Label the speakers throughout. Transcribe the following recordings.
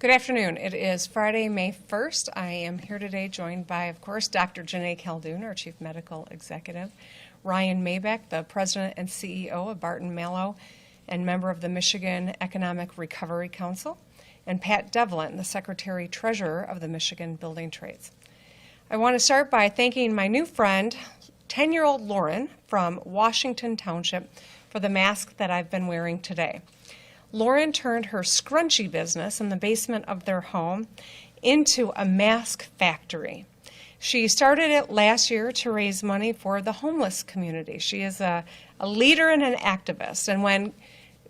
Speaker 1: Good afternoon. It is Friday, May 1st. I am here today joined by, of course, Dr. Joneigh Khaldun, our Chief Medical Executive, Ryan Maybeck, the President and CEO of Barton Malow and member of the Michigan Economic Recovery Council, and Pat Devlin, the Secretary Treasurer of the Michigan Building Trades. I want to start by thanking my new friend, 10-year-old Lauren from Washington Township, for the mask that I've been wearing today. Lauren turned her scrunchie business in the basement of their home into a mask factory. She started it last year to raise money for the homeless community. She is a leader and an activist. And when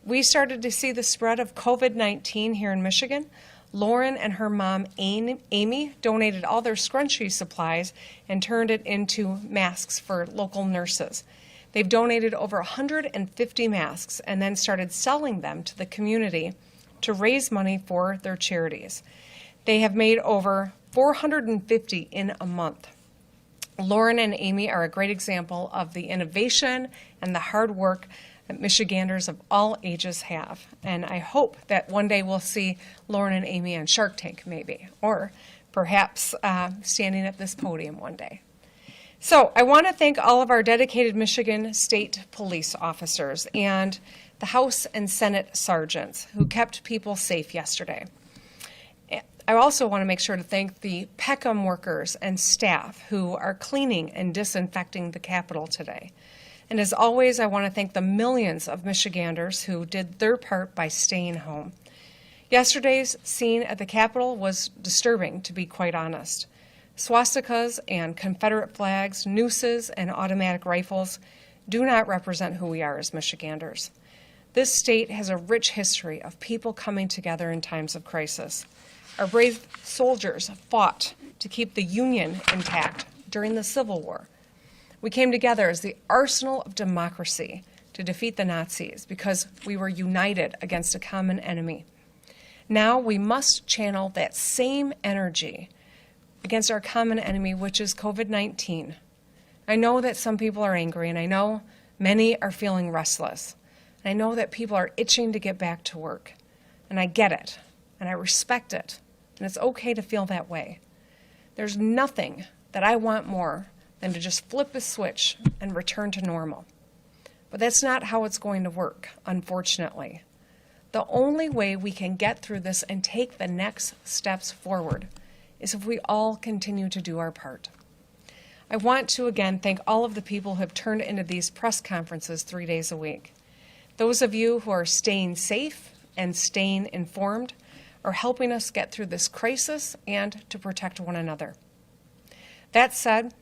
Speaker 1: we started to see the spread of COVID-19 here in Michigan, Lauren and her mom, Amy, donated all their scrunchie supplies and turned it into masks for local nurses. They've donated over 150 masks and then started selling them to the community to raise money for their charities. They have made over 450 in a month. Lauren and Amy are a great example of the innovation and the hard work that Michiganders of all ages have. And I hope that one day we'll see Lauren and Amy on Shark Tank maybe, or perhaps standing at this podium one day. So I want to thank all of our dedicated Michigan State Police officers and the House and Senate sergeants who kept people safe yesterday. I also want to make sure to thank the Peckham workers and staff who are cleaning and disinfecting the Capitol today. And as always, I want to thank the millions of Michiganders who did their part by staying home. Yesterday's scene at the Capitol was disturbing, to be quite honest. Swastikas and Confederate flags, nooses, and automatic rifles do not represent who we are as Michiganders. This state has a rich history of people coming together in times of crisis. Our brave soldiers fought to keep the Union intact during the Civil War. We came together as the arsenal of democracy to defeat the Nazis because we were united against a common enemy. Now we must channel that same energy against our common enemy, which is COVID-19. I know that some people are angry, and I know many are feeling restless. And I know that people are itching to get back to work. And I get it, and I respect it, and it's okay to feel that way. There's nothing that I want more than to just flip a switch and return to normal. But that's not how it's going to work, unfortunately. The only way we can get through this and take the next steps forward is if we all continue to do our part. I want to again thank all of the people who have turned into these press conferences 3 days a week. Those of you who are staying safe and staying informed are helping us get through this crisis and to protect one another. That said,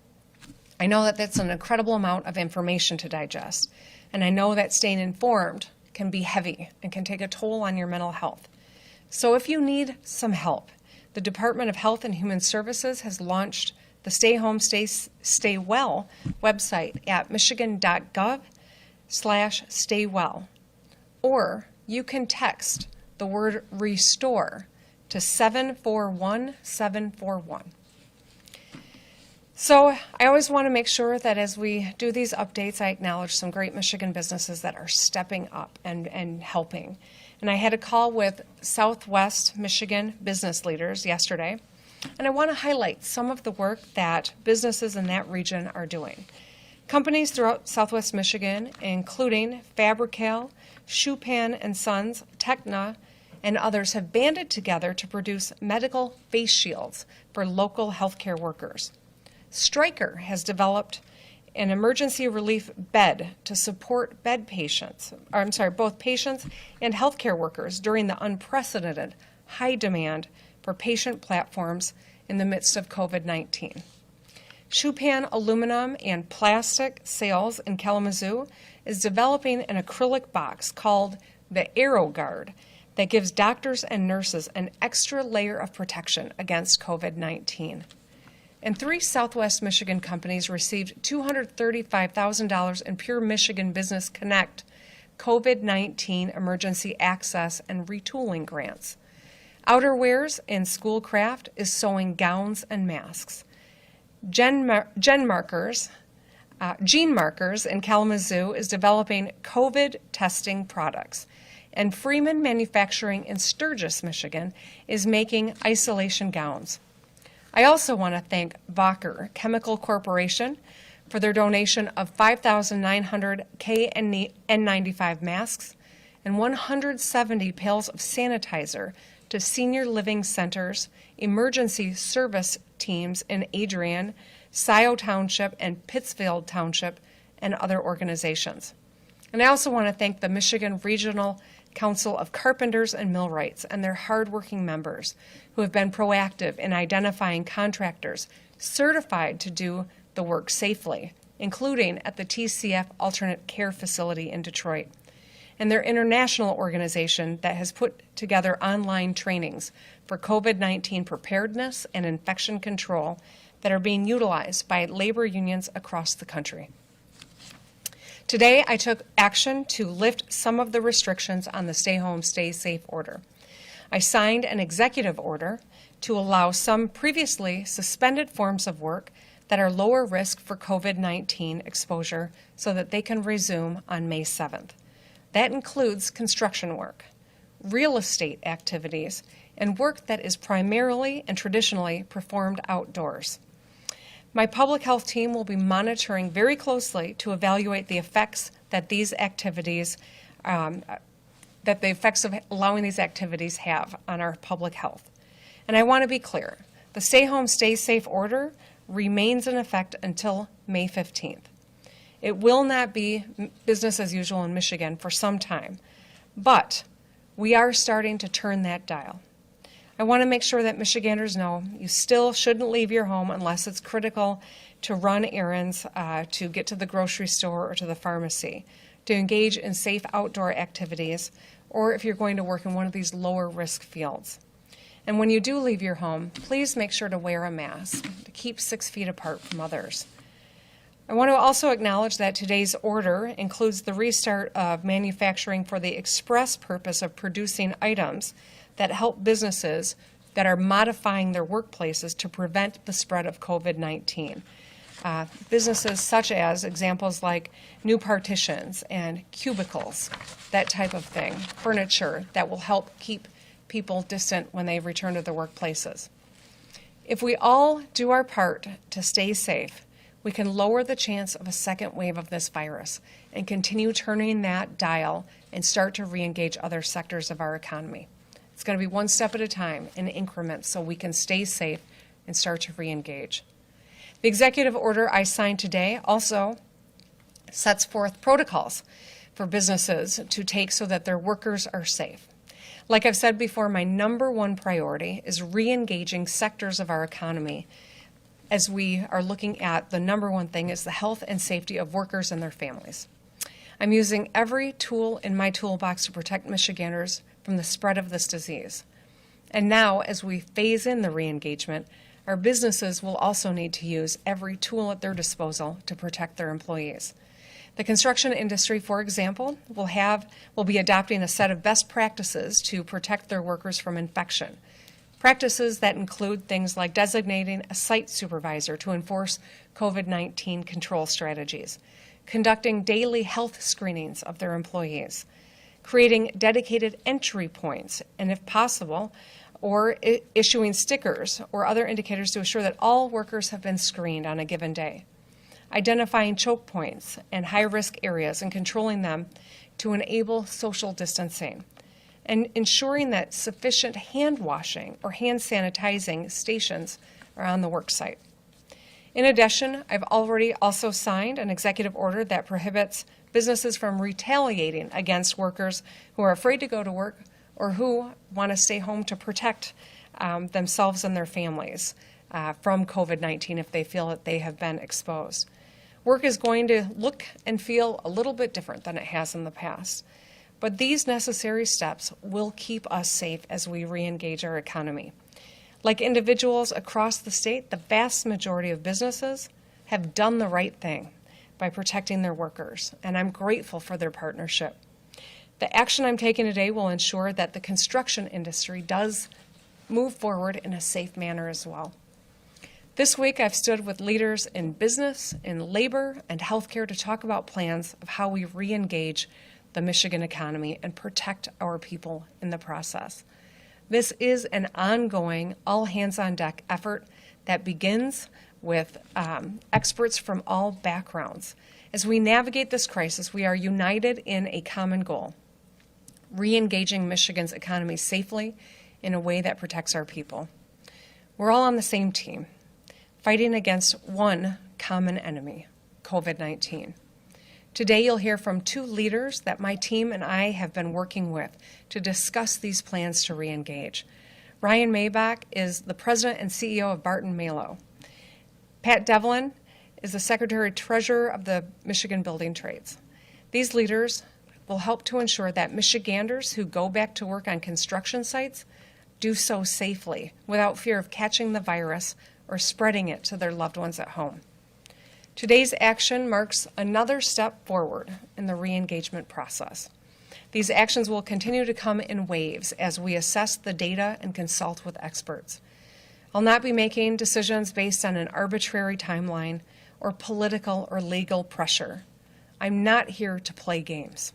Speaker 1: I know that that's an incredible amount of information to digest, and I know that staying informed can be heavy and can take a toll on your mental health. So if you need some help, the Department of Health and Human Services has launched the Stay Home, Stay Well website at michigan.gov/staywell. Or you can text the word RESTORE to 741-741. So I always want to make sure that as we do these updates, I acknowledge some great Michigan businesses that are stepping up and helping. And I had a call with Southwest Michigan business leaders yesterday, and I want to highlight some of the work that businesses in that region are doing. Companies throughout Southwest Michigan, including Fabrical, Schupan & Sons, Techna, and others have banded together to produce medical face shields for local healthcare workers. Stryker has developed an emergency relief bed to support both patients and healthcare workers during the unprecedented high demand for patient platforms in the midst of COVID-19. Schupan Aluminum and Plastic Sales in Kalamazoo is developing an acrylic box called the AeroGuard that gives doctors and nurses an extra layer of protection against COVID-19. And 3 Southwest Michigan companies received $235,000 in Pure Michigan Business Connect COVID-19 emergency access and retooling grants. Outerwears and Schoolcraft is sewing gowns and masks. Gene Markers in Kalamazoo is developing COVID testing products. And Freeman Manufacturing in Sturgis, Michigan, is making isolation gowns. I also want to thank Vacher Chemical Corporation for their donation of 5,900 KN95 masks and 170 pails of sanitizer to senior living centers, emergency service teams in Adrian, Scioto Township, and Pittsfield Township, and other organizations. And I also want to thank the Michigan Regional Council of Carpenters and Millwrights and their hardworking members who have been proactive in identifying contractors certified to do the work safely, including at the TCF Alternate Care Facility in Detroit, and their international organization that has put together online trainings for COVID-19 preparedness and infection control that are being utilized by labor unions across the country. Today, I took action to lift some of the restrictions on the Stay Home, Stay Safe order. I signed an executive order to allow some previously suspended forms of work that are lower risk for COVID-19 exposure so that they can resume on May 7th. That includes construction work, real estate activities, and work that is primarily and traditionally performed outdoors. My public health team will be monitoring very closely to evaluate the effects that these activities, that the effects of allowing these activities have on our public health. And I want to be clear, the Stay Home, Stay Safe order remains in effect until May 15th. It will not be business as usual in Michigan for some time, but we are starting to turn that dial. I want to make sure that Michiganders know you still shouldn't leave your home unless it's critical to run errands, to get to the grocery store or to the pharmacy, to engage in safe outdoor activities, or if you're going to work in one of these lower risk fields. And when you do leave your home, please make sure to wear a mask, to keep 6 feet apart from others. I want to also acknowledge that today's order includes the restart of manufacturing for the express purpose of producing items that help businesses that are modifying their workplaces to prevent the spread of COVID-19. Businesses such as examples like new partitions and cubicles, that type of thing, furniture that will help keep people distant when they return to their workplaces. If we all do our part to stay safe, we can lower the chance of a second wave of this virus and continue turning that dial and start to re-engage other sectors of our economy. It's going to be one step at a time in increments so we can stay safe and start to re-engage. The executive order I signed today also sets forth protocols for businesses to take so that their workers are safe. Like I've said before, my number one priority is re-engaging sectors of our economy as we are looking at the number one thing is the health and safety of workers and their families. I'm using every tool in my toolbox to protect Michiganders from the spread of this disease. And now, as we phase in the re-engagement, our businesses will also need to use every tool at their disposal to protect their employees. The construction industry, for example, will be adopting a set of best practices to protect their workers from infection. Practices that include things like designating a site supervisor to enforce COVID-19 control strategies, conducting daily health screenings of their employees, creating dedicated entry points, and if possible, or issuing stickers or other indicators to assure that all workers have been screened on a given day, identifying choke points and high-risk areas and controlling them to enable social distancing, and ensuring that sufficient hand washing or hand sanitizing stations are on the work site. In addition, I've already also signed an executive order that prohibits businesses from retaliating against workers who are afraid to go to work or who want to stay home to protect themselves and their families from COVID-19 if they feel that they have been exposed. Work is going to look and feel a little bit different than it has in the past, but these necessary steps will keep us safe as we re-engage our economy. Like individuals across the state, the vast majority of businesses have done the right thing by protecting their workers, and I'm grateful for their partnership. The action I'm taking today will ensure that the construction industry does move forward in a safe manner as well. This week, I've stood with leaders in business, in labor, and healthcare to talk about plans of how we re-engage the Michigan economy and protect our people in the process. This is an ongoing, all-hands-on-deck effort that begins with experts from all backgrounds. As we navigate this crisis, we are united in a common goal: re-engaging Michigan's economy safely in a way that protects our people. We're all on the same team, fighting against one common enemy, COVID-19. Today, you'll hear from two leaders that my team and I have been working with to discuss these plans to re-engage. Ryan Maybach is the president and CEO of Barton Malow. Pat Devlin is the secretary-treasurer of the Michigan Building Trades. These leaders will help to ensure that Michiganders who go back to work on construction sites do so safely without fear of catching the virus or spreading it to their loved ones at home. Today's action marks another step forward in the re-engagement process. These actions will continue to come in waves as we assess the data and consult with experts. I'll not be making decisions based on an arbitrary timeline or political or legal pressure. I'm not here to play games.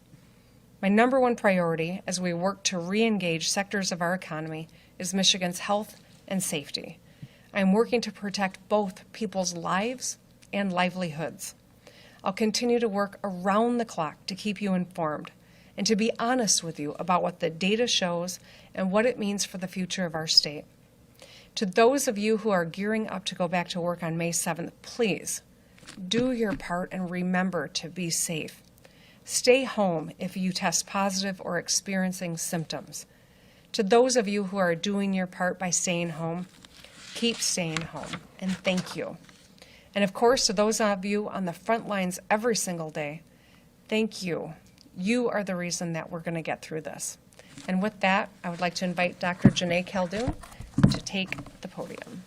Speaker 1: My number one priority as we work to re-engage sectors of our economy is Michigan's health and safety. I'm working to protect both people's lives and livelihoods. I'll continue to work around the clock to keep you informed and to be honest with you about what the data shows and what it means for the future of our state. To those of you who are gearing up to go back to work on May 7th, please do your part and remember to be safe. Stay home if you test positive or experiencing symptoms. To those of you who are doing your part by staying home, keep staying home, and thank you. And of course, to those of you on the front lines every single day, thank you. You are the reason that we're going to get through this. And with that, I would like to invite Dr. Joneigh Khaldun to take the podium.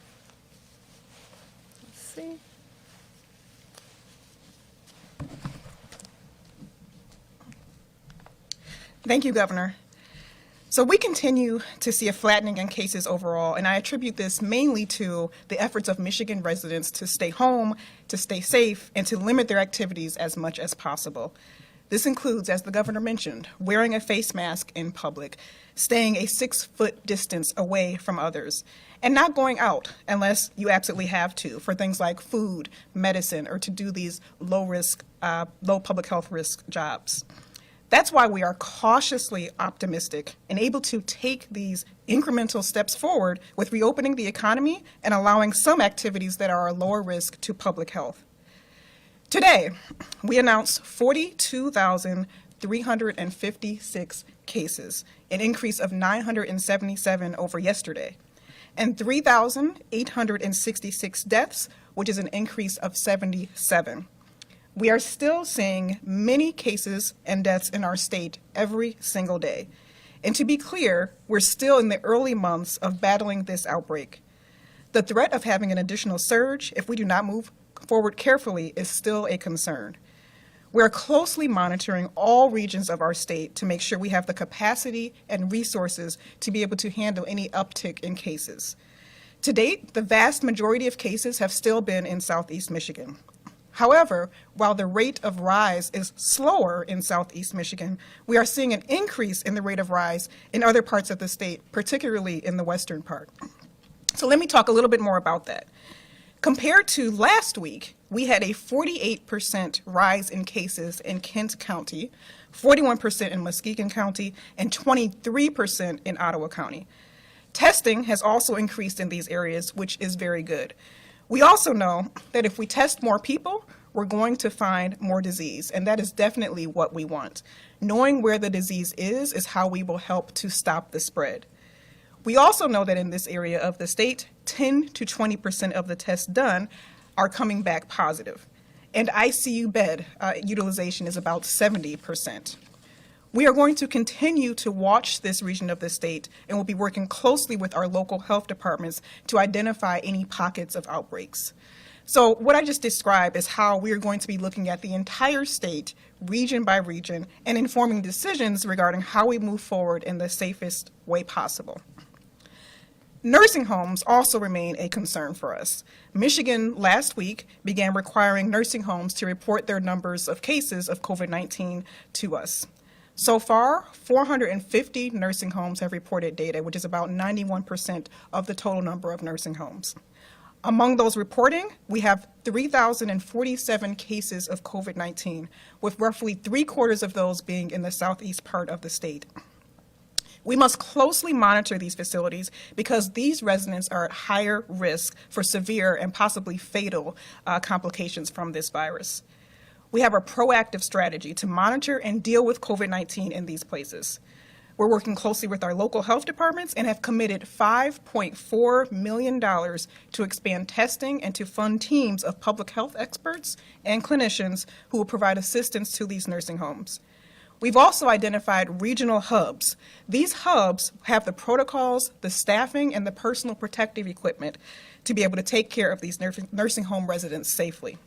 Speaker 1: Let's see.
Speaker 2: Thank you, Governor. So we continue to see a flattening in cases overall, and I attribute this mainly to the efforts of Michigan residents to stay home, to stay safe, and to limit their activities as much as possible. This includes, as the governor mentioned, wearing a face mask in public, staying a 6-foot distance away from others, and not going out unless you absolutely have to for things like food, medicine, or to do these low public health risk jobs. That's why we are cautiously optimistic and able to take these incremental steps forward with reopening the economy and allowing some activities that are a lower risk to public health. Today, we announced 42,356 cases, an increase of 977 over yesterday, and 3,866 deaths, which is an increase of 77. We are still seeing many cases and deaths in our state every single day. And to be clear, we're still in the early months of battling this outbreak. The threat of having an additional surge, if we do not move forward carefully, is still a concern. We're closely monitoring all regions of our state to make sure we have the capacity and resources to be able to handle any uptick in cases. To date, the vast majority of cases have still been in Southeast Michigan. However, while the rate of rise is slower in Southeast Michigan, we are seeing an increase in the rate of rise in other parts of the state, particularly in the western part. So let me talk a little bit more about that. Compared to last week, we had a 48% rise in cases in Kent County, 41% in Muskegon County, and 23% in Ottawa County. Testing has also increased in these areas, which is very good. We also know that if we test more people, we're going to find more disease, and that is definitely what we want. Knowing where the disease is how we will help to stop the spread. We also know that in this area of the state, 10 to 20% of the tests done are coming back positive, and ICU bed utilization is about 70%. We are going to continue to watch this region of the state, and we'll be working closely with our local health departments to identify any pockets of outbreaks. So what I just described is how we are going to be looking at the entire state, region by region, and informing decisions regarding how we move forward in the safest way possible. Nursing homes also remain a concern for us. Michigan last week began requiring nursing homes to report their numbers of cases of COVID-19 to us. So far, 450 nursing homes have reported data, which is about 91% of the total number of nursing homes. Among those reporting, we have 3,047 cases of COVID-19, with roughly 3/4 of those being in the southeast part of the state. We must closely monitor these facilities because these residents are at higher risk for severe and possibly fatal complications from this virus. We have a proactive strategy to monitor and deal with COVID-19 in these places. We're working closely with our local health departments and have committed $5.4 million to expand testing and to fund teams of public health experts and clinicians who will provide assistance to these nursing homes. We've also identified regional hubs. These hubs have the protocols, the staffing, and the personal protective equipment to be able to take care of these nursing home residents safely.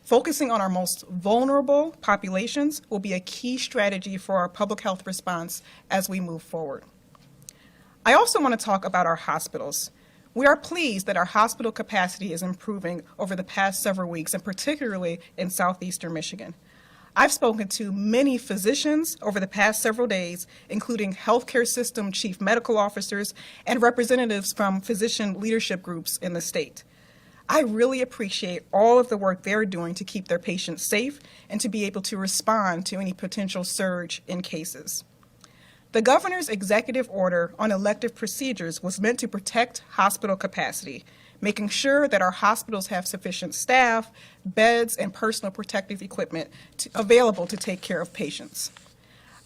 Speaker 2: Focusing on our most vulnerable populations will be a key strategy for our public health response as we move forward. I also want to talk about our hospitals. We are pleased that our hospital capacity is improving over the past several weeks, and particularly in southeastern Michigan. I've spoken to many physicians over the past several days, including healthcare system chief medical officers and representatives from physician leadership groups in the state. I really appreciate all of the work they're doing to keep their patients safe and to be able to respond to any potential surge in cases. The governor's executive order on elective procedures was meant to protect hospital capacity, making sure that our hospitals have sufficient staff, beds, and personal protective equipment available to take care of patients.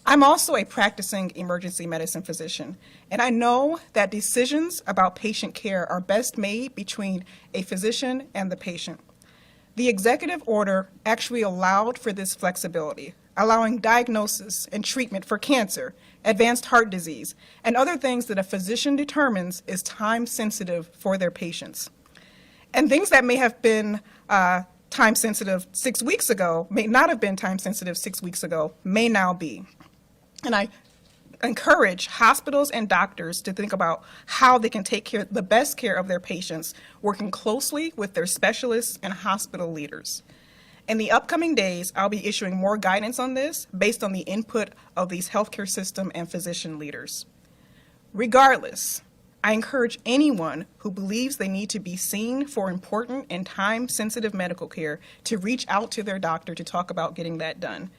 Speaker 2: I'm also a practicing emergency medicine physician, and I know that decisions about patient care are best made between a physician and the patient. The executive order actually allowed for this flexibility, allowing diagnosis and treatment for cancer, advanced heart disease, and other things that a physician determines is time sensitive for their patients. And things that may have been time sensitive 6 weeks ago, may not have been time sensitive 6 weeks ago, may now be. And I encourage hospitals and doctors to think about how they can take the best care of their patients, working closely with their specialists and hospital leaders. In the upcoming days, I'll be issuing more guidance on this based on the input of these healthcare system and physician leaders. Regardless, I encourage anyone who believes they need to be seen for important and time-sensitive medical care to reach out to their doctor to talk about getting that done.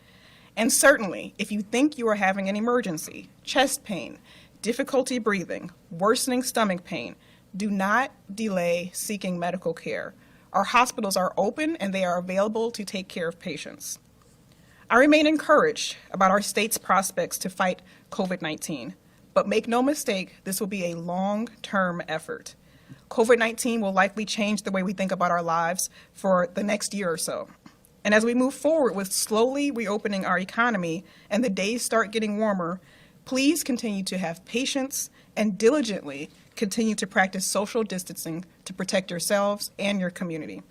Speaker 2: And certainly, if you think you are having an emergency, chest pain, difficulty breathing, worsening stomach pain, do not delay seeking medical care. Our hospitals are open and they are available to take care of patients. I remain encouraged about our state's prospects to fight COVID-19, but make no mistake, this will be a long-term effort. COVID-19 will likely change the way we think about our lives for the next year or so. And as we move forward with slowly reopening our economy and the days start getting warmer, please continue to have patience and diligently continue to practice social distancing to protect yourselves and your community.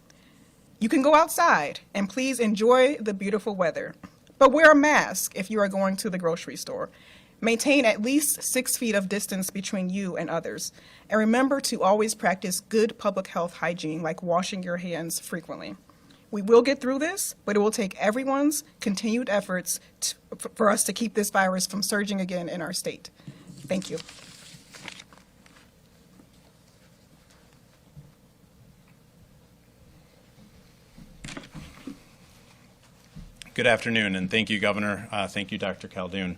Speaker 2: You can go outside and please enjoy the beautiful weather, but wear a mask if you are going to the grocery store. Maintain at least 6 feet of distance between you and others. And remember to always practice good public health hygiene, like washing your hands frequently. We will get through this, but it will take everyone's continued efforts for us to keep this virus from surging again in our state. Thank you.
Speaker 3: Good afternoon, and thank you, Governor. Thank you, Dr. Khaldun.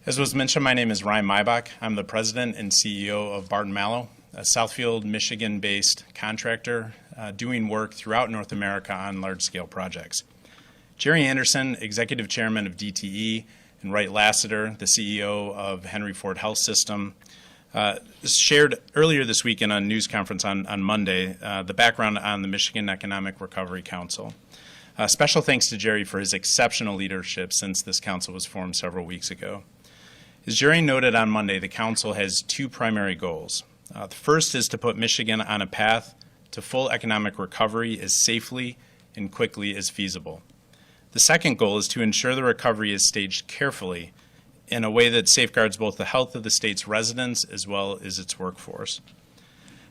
Speaker 3: As was mentioned, my name is Ryan Maibach. I'm the president and CEO of Barton Malow, a Southfield, Michigan-based contractor doing work throughout North America on large-scale projects. Jerry Anderson, executive chairman of DTE, and Wright Lassiter, the CEO of Henry Ford Health System, shared earlier this week in a news conference on Monday the background on the Michigan Economic Recovery Council. Special thanks to Jerry for his exceptional leadership since this council was formed several weeks ago. As Jerry noted on Monday, the council has two primary goals. The first is to put Michigan on a path to full economic recovery as safely and quickly as feasible. The second goal is to ensure the recovery is staged carefully in a way that safeguards both the health of the state's residents as well as its workforce.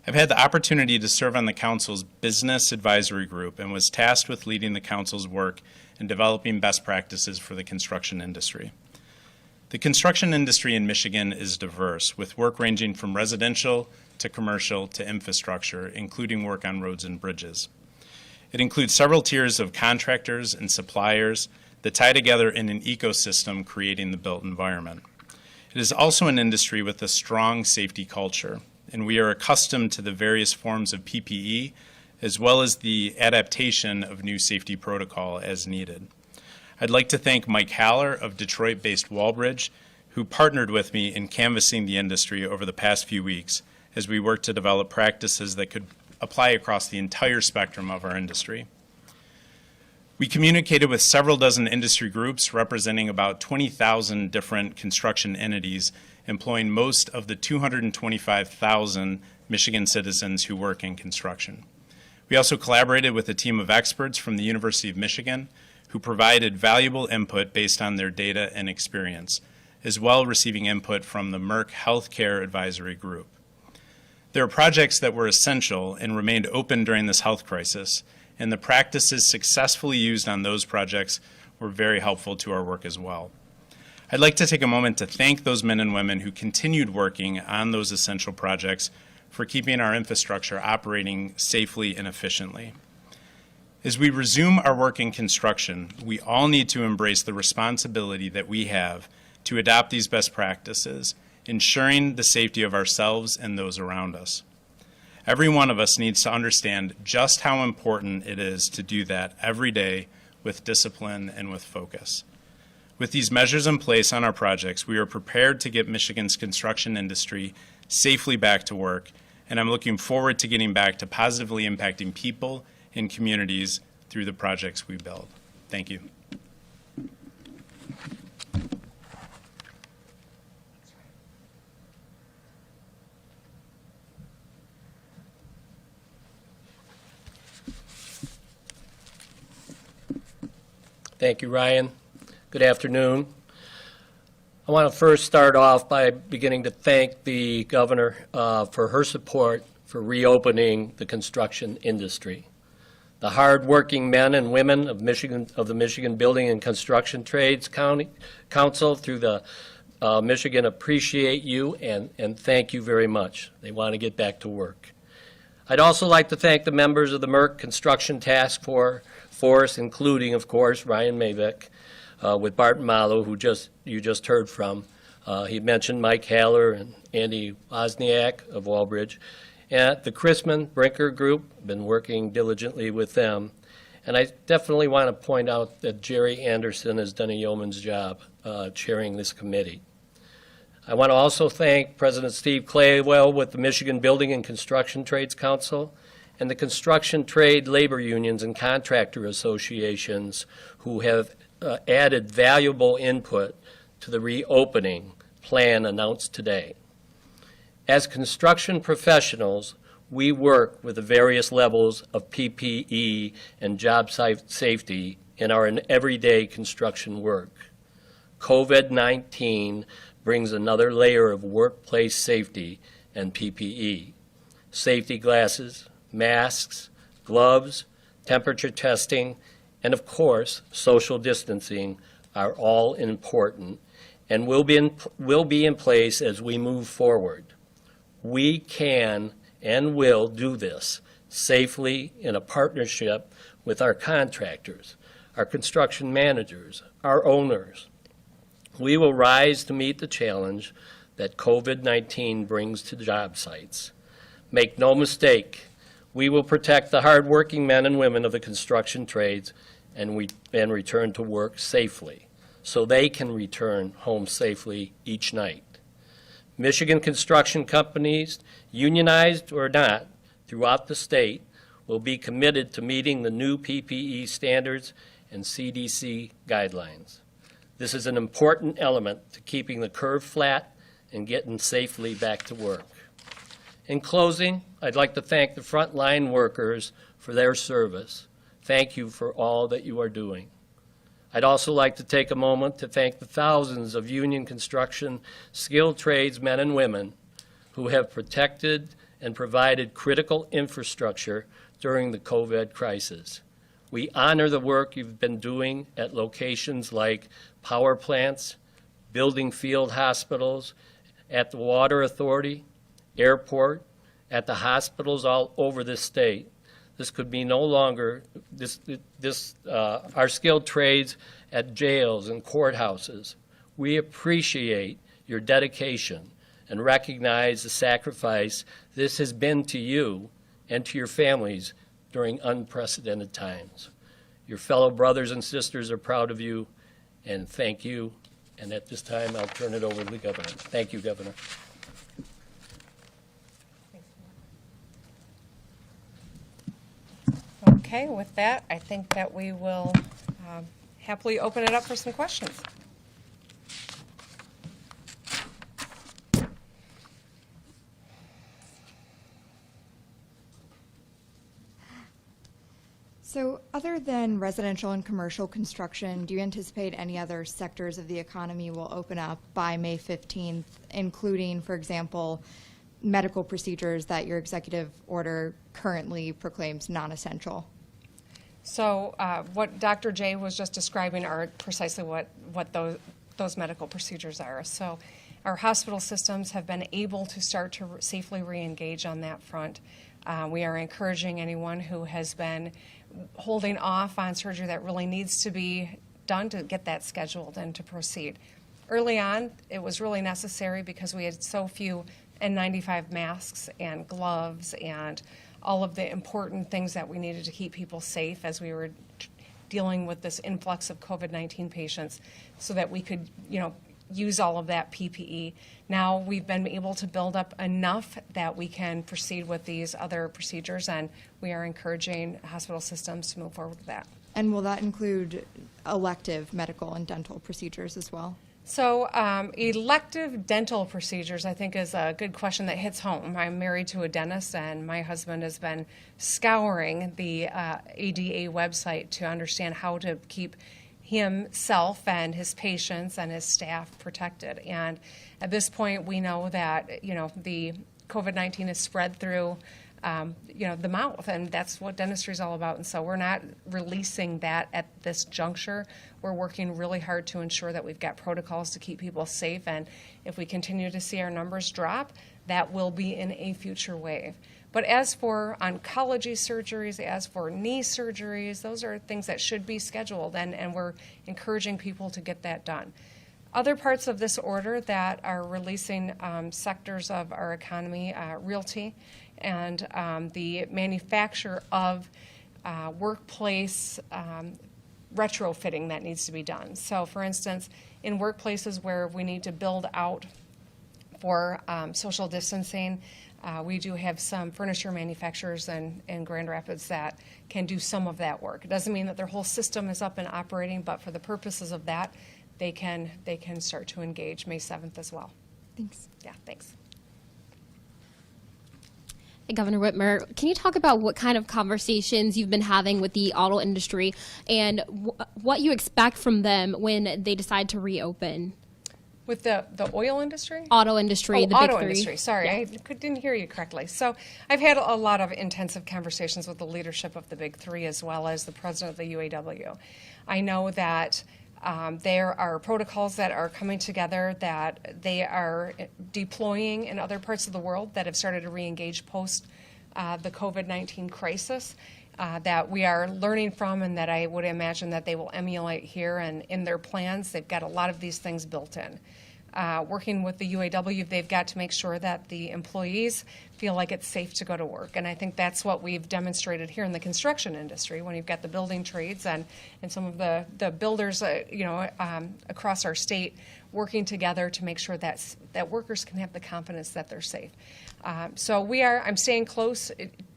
Speaker 3: I've had the opportunity to serve on the council's business advisory group and was tasked with leading the council's work in developing best practices for the construction industry. The construction industry in Michigan is diverse, with work ranging from residential to commercial to infrastructure, including work on roads and bridges. It includes several tiers of contractors and suppliers that tie together in an ecosystem, creating the built environment. It is also an industry with a strong safety culture, and we are accustomed to the various forms of PPE, as well as the adaptation of new safety protocol as needed. I'd like to thank Mike Haller of Detroit-based Walbridge, who partnered with me in canvassing the industry over the past few weeks as we worked to develop practices that could apply across the entire spectrum of our industry. We communicated with several dozen industry groups representing about 20,000 different construction entities, employing most of the 225,000 Michigan citizens who work in construction. We also collaborated with a team of experts from the University of Michigan who provided valuable input based on their data and experience, as well receiving input from the Merck Healthcare Advisory Group. There are projects that were essential and remained open during this health crisis, and the practices successfully used on those projects were very helpful to our work as well. I'd like to take a moment to thank those men and women who continued working on those essential projects for keeping our infrastructure operating safely and efficiently. As we resume our work in construction, we all need to embrace the responsibility that we have to adopt these best practices, ensuring the safety of ourselves and those around us. Every one of us needs to understand just how important it is to do that every day with discipline and with focus. With these measures in place on our projects, we are prepared to get Michigan's construction industry safely back to work, and I'm looking forward to getting back to positively impacting people and communities through the projects we build. Thank you.
Speaker 4: Thank you, Ryan. Good afternoon. I want to first start off by beginning to thank the governor for her support for reopening the construction industry. The hard-working men and women of the Michigan Building and Construction Trades Council through the Michigan appreciate you and thank you very much. They want to get back to work. I'd also like to thank the members of the Merck Construction Task Force, including, of course, Ryan Mavick with Barton Malo, who you just heard from. He mentioned Mike Haller and Andy Wozniak of Walbridge. And the Chrisman Brinker Group, been working diligently with them. And I definitely want to point out that Jerry Anderson has done a yeoman's job chairing this committee. I want to also thank President Steve Claywell with the Michigan Building and Construction Trades Council and the construction trade labor unions and contractor associations who have added valuable input to the reopening plan announced today. As construction professionals, we work with the various levels of PPE and job safety in our everyday construction work. COVID-19 brings another layer of workplace safety and PPE. Safety glasses, masks, gloves, temperature testing, and of course, social distancing are all important and will be in place as we move forward. We can and will do this safely in a partnership with our contractors, our construction managers, our owners. We will rise to meet the challenge that COVID-19 brings to job sites. Make no mistake, we will protect the hardworking men and women of the construction trades and return to work safely so they can return home safely each night. Michigan construction companies, unionized or not, throughout the state will be committed to meeting the new PPE standards and CDC guidelines. This is an important element to keeping the curve flat and getting safely back to work. In closing, I'd like to thank the frontline workers for their service. Thank you for all that you are doing. I'd also like to take a moment to thank the thousands of union construction skilled trades men and women who have protected and provided critical infrastructure during the COVID crisis. We honor the work you've been doing at locations like power plants, building field hospitals at the Water Authority, airport, at the hospitals all over this state. This could be no longer, our skilled trades at jails and courthouses. We appreciate your dedication and recognize the sacrifice this has been to you and to your families during unprecedented times. Your fellow brothers and sisters are proud of you, and thank you. And at this time, I'll turn it over to the Governor. Thank you, Governor.
Speaker 1: Okay, with that, I think that we will happily open it up for some questions.
Speaker 5: So other than residential and commercial construction, do you anticipate any other sectors of the economy will open up by May 15th, including, for example, medical procedures that your executive order currently proclaims non-essential?
Speaker 1: So what Dr. J was just describing are precisely what those medical procedures are. So our hospital systems have been able to start to safely re-engage on that front. We are encouraging anyone who has been holding off on surgery that really needs to be done to get that scheduled and to proceed. Early on, it was really necessary because we had so few N95 masks and gloves and all of the important things that we needed to keep people safe as we were dealing with this influx of COVID-19 patients so that we could, use all of that PPE. Now we've been able to build up enough that we can proceed with these other procedures, and we are encouraging hospital systems to move forward with that.
Speaker 5: And will that include elective medical and dental procedures as well?
Speaker 1: So elective dental procedures, I think, is a good question that hits home. I'm married to a dentist, and my husband has been scouring the ADA website to understand how to keep himself and his patients and his staff protected. And at this point, we know that, the COVID-19 is spread through, the mouth, and that's what dentistry is all about. And so we're not releasing that at this juncture. We're working really hard to ensure that we've got protocols to keep people safe. And if we continue to see our numbers drop, that will be in a future wave. But as for oncology surgeries, as for knee surgeries, those are things that should be scheduled, and we're encouraging people to get that done. Other parts of this order that are releasing sectors of our economy, realty, and the manufacture of workplace retrofitting that needs to be done. So, for instance, in workplaces where we need to build out for social distancing, we do have some furniture manufacturers in Grand Rapids that can do some of that work. It doesn't mean that their whole system is up and operating, but for the purposes of that, they can start to engage May 7th as well.
Speaker 5: Thanks.
Speaker 1: Yeah, thanks.
Speaker 6: Hey, Governor Whitmer, can you talk about what kind of conversations you've been having with the auto industry and what you expect from them when they decide to reopen?
Speaker 1: With the oil industry?
Speaker 6: Auto industry, the
Speaker 1: auto
Speaker 6: big three.
Speaker 1: industry. Sorry,
Speaker 6: Yeah.
Speaker 1: I didn't hear you correctly. So I've had a lot of intensive conversations with the leadership of the big three as well as the president of the UAW. I know that there are protocols that are coming together that they are deploying in other parts of the world that have started to re-engage post the COVID-19 crisis. That we are learning from, and that I would imagine that they will emulate here, and in their plans they've got a lot of these things built in. Working with the UAW, they've got to make sure that the employees feel like it's safe to go to work, and I think that's what we've demonstrated here in the construction industry when you've got the building trades and some of the builders across our state working together to make sure that workers can have the confidence that they're safe. So I'm staying close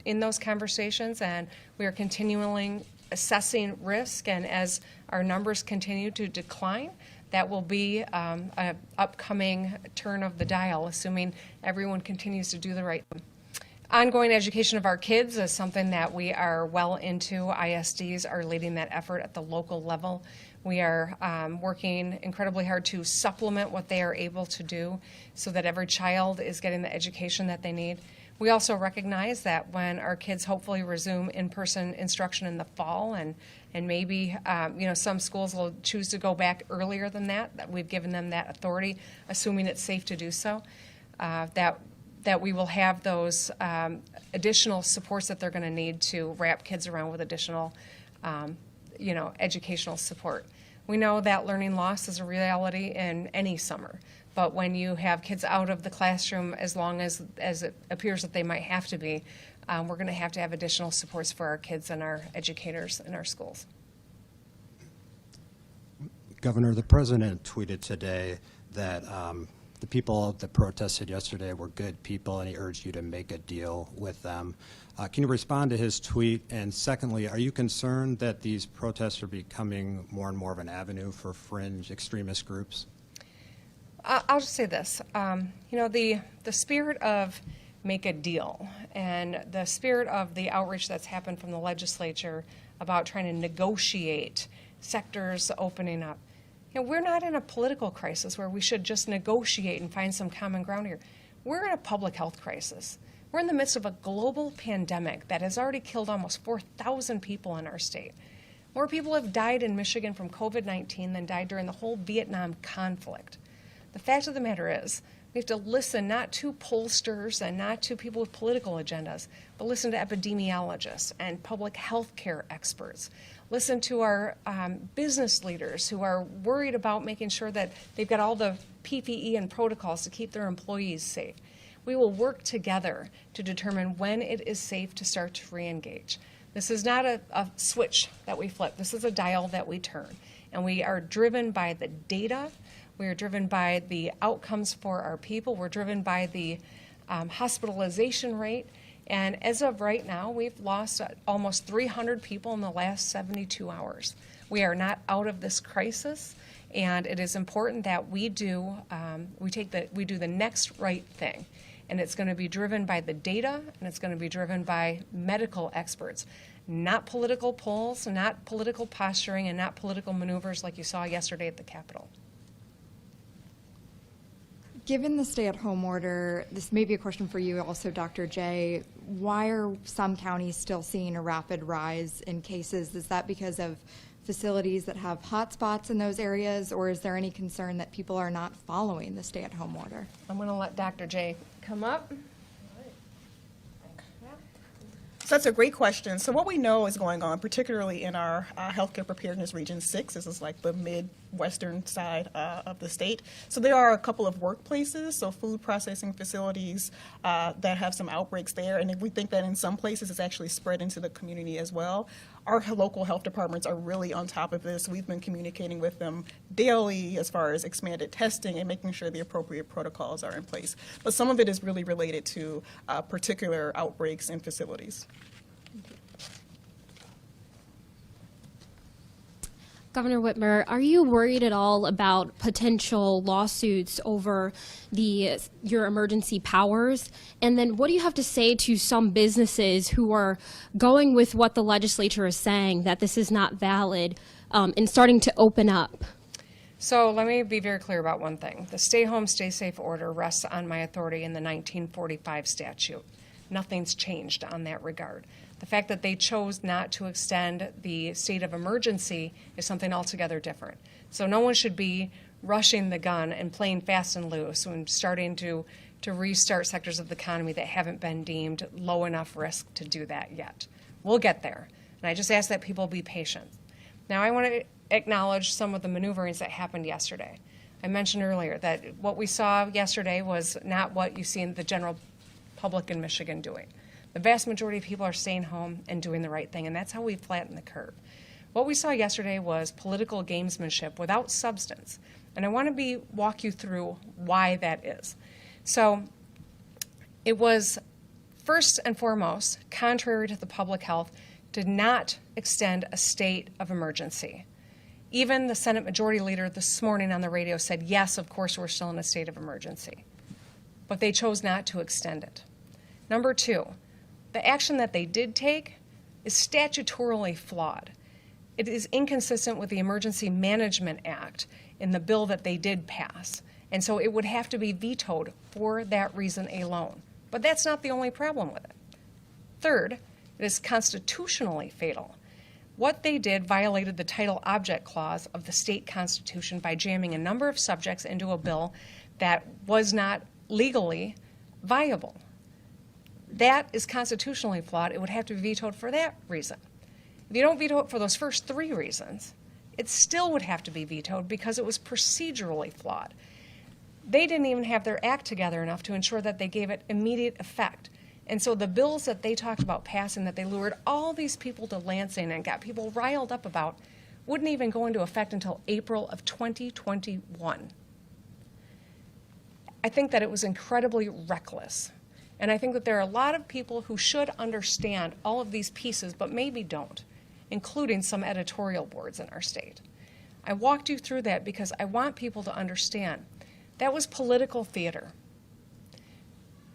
Speaker 1: in those conversations, and we are continually assessing risk, and as our numbers continue to decline, that will be an upcoming turn of the dial, assuming everyone continues to do the right thing. Ongoing education of our kids is something that we are well into. ISDs are leading that effort at the local level. We are working incredibly hard to supplement what they are able to do so that every child is getting the education that they need. We also recognize that when our kids hopefully resume in-person instruction in the fall, and maybe some schools will choose to go back earlier than that we've given them that authority, assuming it's safe to do so, that we will have those additional supports that they're going to need to wrap kids around with additional educational support. We know that learning loss is a reality in any summer, but when you have kids out of the classroom as long as it appears that they might have to be, we're going to have additional supports for our kids and our educators in our schools.
Speaker 7: Governor, the president tweeted today that the people that protested yesterday were good people, and he urged you to make a deal with them. Can you respond to his tweet? And secondly, are you concerned that these protests are becoming more and more of an avenue for fringe extremist groups?
Speaker 1: I'll just say this. The spirit of make a deal and the spirit of the outreach that's happened from the legislature about trying to negotiate sectors opening up. We're not in a political crisis where we should just negotiate and find some common ground here. We're in a public health crisis. We're in the midst of a global pandemic that has already killed almost 4,000 people in our state. More people have died in Michigan from COVID-19 than died during the whole Vietnam conflict. The fact of the matter is, we have to listen not to pollsters and not to people with political agendas, but listen to epidemiologists and public health care experts. Listen to our business leaders who are worried about making sure that they've got all the PPE and protocols to keep their employees safe. We will work together to determine when it is safe to start to re-engage. This is not a switch that we flip. This is a dial that we turn. And we are driven by the data. We are driven by the outcomes for our people. We're driven by the hospitalization rate. And as of right now, we've lost almost 300 people in the last 72 hours. We are not out of this crisis, and it is important that we do the next right thing. And it's going to be driven by the data, and it's going to be driven by medical experts, not political polls, not political posturing, and not political maneuvers like you saw yesterday at the Capitol.
Speaker 5: Given the stay-at-home order, this may be a question for you also, Dr. J. Why are some counties still seeing a rapid rise in cases? Is that because of facilities that have hotspots in those areas, or is there any concern that people are not following the stay-at-home order?
Speaker 1: I'm going to let Dr. J come up.
Speaker 2: So that's a great question. So what we know is going on, particularly in our healthcare preparedness region 6, this is like the Midwestern side of the state. So there are a couple of workplaces, so food processing facilities that have some outbreaks there. And if we think that in some places it's actually spread into the community as well. Our local health departments are really on top of this. We've been communicating with them daily as far as expanded testing and making sure the appropriate protocols are in place. But some of it is really related to particular outbreaks in facilities.
Speaker 6: Governor Whitmer, are you worried at all about potential lawsuits over your emergency powers? And then what do you have to say to some businesses who are going with what the legislature is saying, that this is not valid, and starting to open up?
Speaker 1: So let me be very clear about one thing. The Stay Home, Stay Safe order rests on my authority in the 1945 statute. Nothing's changed on that regard. The fact that they chose not to extend the state of emergency is something altogether different. So no one should be rushing the gun and playing fast and loose when starting to restart sectors of the economy that haven't been deemed low enough risk to do that yet. We'll get there. And I just ask that people be patient. Now I want to acknowledge some of the maneuverings that happened yesterday. I mentioned earlier that what we saw yesterday was not what you see in the general public in Michigan doing. The vast majority of people are staying home and doing the right thing, and that's how we flatten the curve. What we saw yesterday was political gamesmanship without substance, and I want to walk you through why that is. So it was first and foremost contrary to the public health to not extend a state of emergency. Even the Senate Majority Leader this morning on the radio said, yes, of course we're still in a state of emergency, but they chose not to extend it. Number two, the action that they did take is statutorily flawed. It is inconsistent with the Emergency Management Act in the bill that they did pass. And so it would have to be vetoed for that reason alone. But that's not the only problem with it. Third, it is constitutionally fatal. What they did violated the title object clause of the state constitution by jamming a number of subjects into a bill that was not legally viable. That is constitutionally flawed. It would have to be vetoed for that reason. If you don't veto it for those first three reasons, it still would have to be vetoed because it was procedurally flawed. They didn't even have their act together enough to ensure that they gave it immediate effect. And so the bills that they talked about passing, that they lured all these people to Lansing and got people riled up about, wouldn't even go into effect until April of 2021. I think that it was incredibly reckless. And I think that there are a lot of people who should understand all of these pieces, but maybe don't, including some editorial boards in our state. I walked you through that because I want people to understand that was political theater.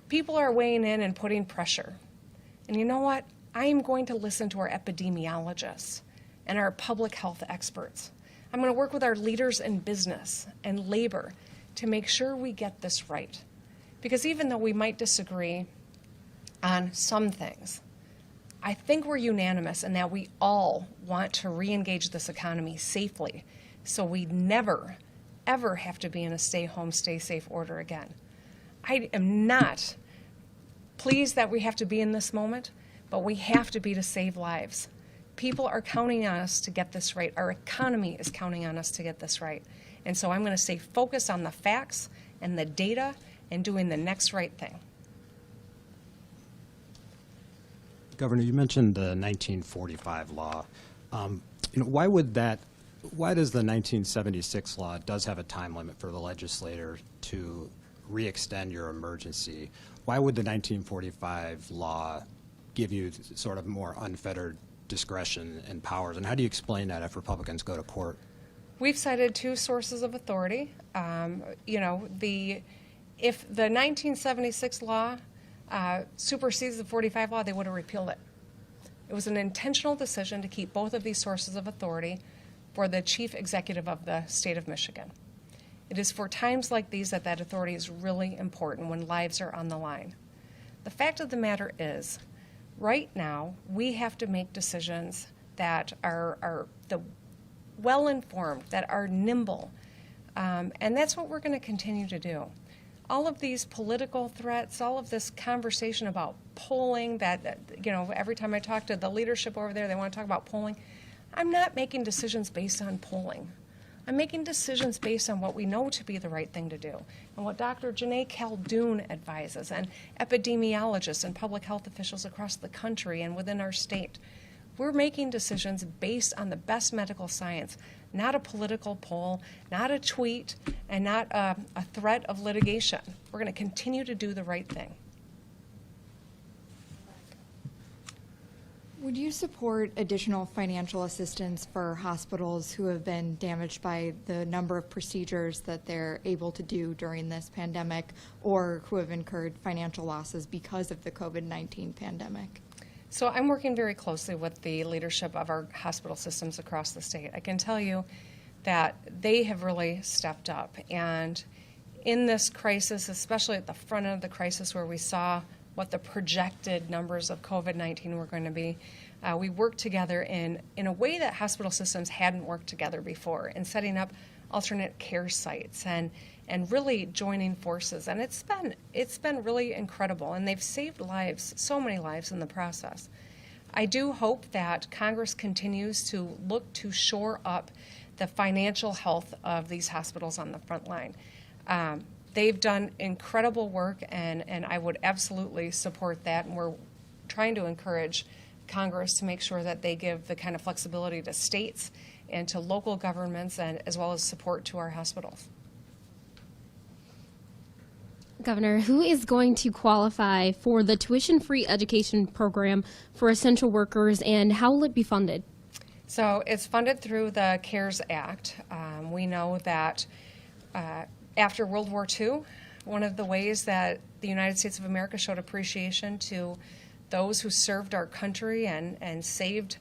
Speaker 1: People are weighing in and putting pressure. And you know what? I am going to listen to our epidemiologists and our public health experts. I'm going to work with our leaders in business and labor to make sure we get this right. Because even though we might disagree on some things, I think we're unanimous in that we all want to re-engage this economy safely so we never, ever have to be in a stay home, stay safe order again. I am not pleased that we have to be in this moment, but we have to be to save lives. People are counting on us to get this right. Our economy is counting on us to get this right. And so I'm going to stay focused on the facts and the data and doing the next right thing.
Speaker 7: Governor, you mentioned the 1945 law. Why does the 1976 law does have a time limit for the legislator to re-extend your emergency? Why would the 1945 law give you sort of more unfettered discretion and powers? And how do you explain that if Republicans go to court?
Speaker 1: We've cited two sources of authority. If the 1976 law supersedes the 45 law, they would have repealed it. It was an intentional decision to keep both of these sources of authority for the chief executive of the state of Michigan. It is for times like these that that authority is really important when lives are on the line. The fact of the matter is, right now, we have to make decisions that are well-informed, that are nimble, and that's what we're going to continue to do. All of these political threats, all of this conversation about polling that, every time I talk to the leadership over there, they want to talk about polling. I'm not making decisions based on polling. I'm making decisions based on what we know to be the right thing to do and what Dr. Joneigh Khaldun advises and epidemiologists and public health officials across the country and within our state. We're making decisions based on the best medical science, not a political poll, not a tweet, and not a threat of litigation. We're going to continue to do the right thing.
Speaker 5: Would you support additional financial assistance for hospitals who have been damaged by the number of procedures that they're able to do during this pandemic or who have incurred financial losses because of the COVID-19 pandemic?
Speaker 1: So I'm working very closely with the leadership of our hospital systems across the state. I can tell you that they have really stepped up. And in this crisis, especially at the front end of the crisis where we saw what the projected numbers of COVID-19 were going to be, we worked together in a way that hospital systems hadn't worked together before, in setting up alternate care sites and really joining forces. And it's been really incredible, and they've saved lives, so many lives in the process. I do hope that Congress continues to look to shore up the financial health of these hospitals on the front line. They've done incredible work, and I would absolutely support that. And we're trying to encourage Congress to make sure that they give the kind of flexibility to states and to local governments, and as well as support to our hospitals.
Speaker 6: Governor, who is going to qualify for the tuition-free education program for essential workers, and how will it be funded?
Speaker 1: So it's funded through the CARES Act. We know that after World War II, one of the ways that the United States of America showed appreciation to those who served our country and saved,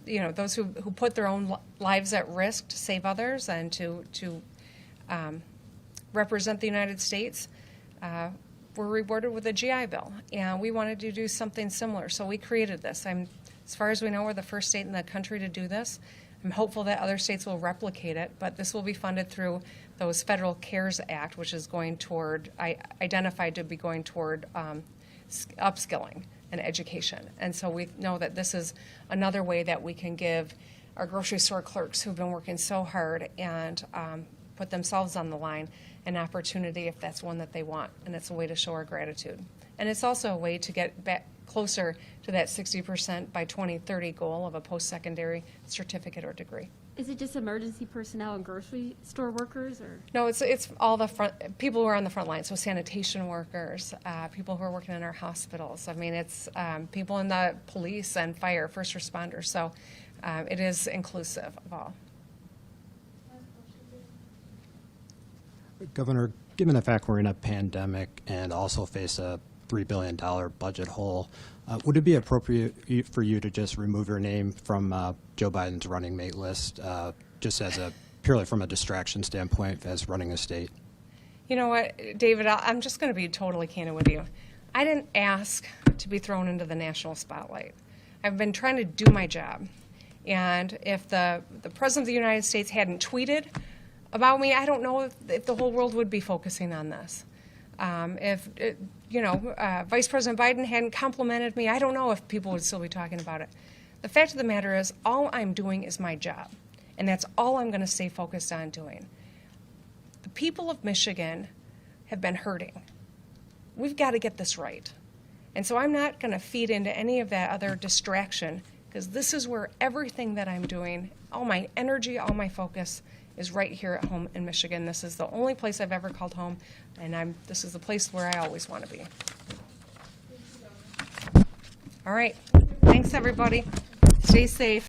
Speaker 1: those who put their own lives at risk to save others and to represent the United States, were rewarded with a GI Bill, and we wanted to do something similar, so we created this. As far as we know, we're the first state in the country to do this. I'm hopeful that other states will replicate it, but this will be funded through those federal CARES Act, which is going toward, identified to be going toward upskilling and education. And so we know that this is another way that we can give our grocery store clerks who've been working so hard and put themselves on the line an opportunity if that's one that they want. And it's a way to show our gratitude. And it's also a way to get back closer to that 60% by 2030 goal of a post-secondary certificate or degree.
Speaker 6: Is it just emergency personnel and grocery store workers, or?
Speaker 1: No, it's all the front people who are on the front line. So sanitation workers, people who are working in our hospitals. I mean, it's people in the police and fire, first responders. So it is inclusive of all.
Speaker 7: Governor, given the fact we're in a pandemic and also face a $3 billion budget hole, would it be appropriate for you to just remove your name from Joe Biden's running mate list, just as purely from a distraction standpoint as running a state?
Speaker 1: You know what, David, I'm just going to be totally candid with you. I didn't ask to be thrown into the national spotlight. I've been trying to do my job. And if the President of the United States hadn't tweeted about me, I don't know if the whole world would be focusing on this. If Vice President Biden hadn't complimented me, I don't know if people would still be talking about it. The fact of the matter is, all I'm doing is my job, and that's all I'm going to stay focused on doing. The people of Michigan have been hurting. We've got to get this right. And so I'm not going to feed into any of that other distraction, because this is where everything that I'm doing, all my energy, all my focus is right here at home in Michigan. This is the only place I've ever called home, and this is the place where I always want to be. All right. Thanks, everybody. Stay safe.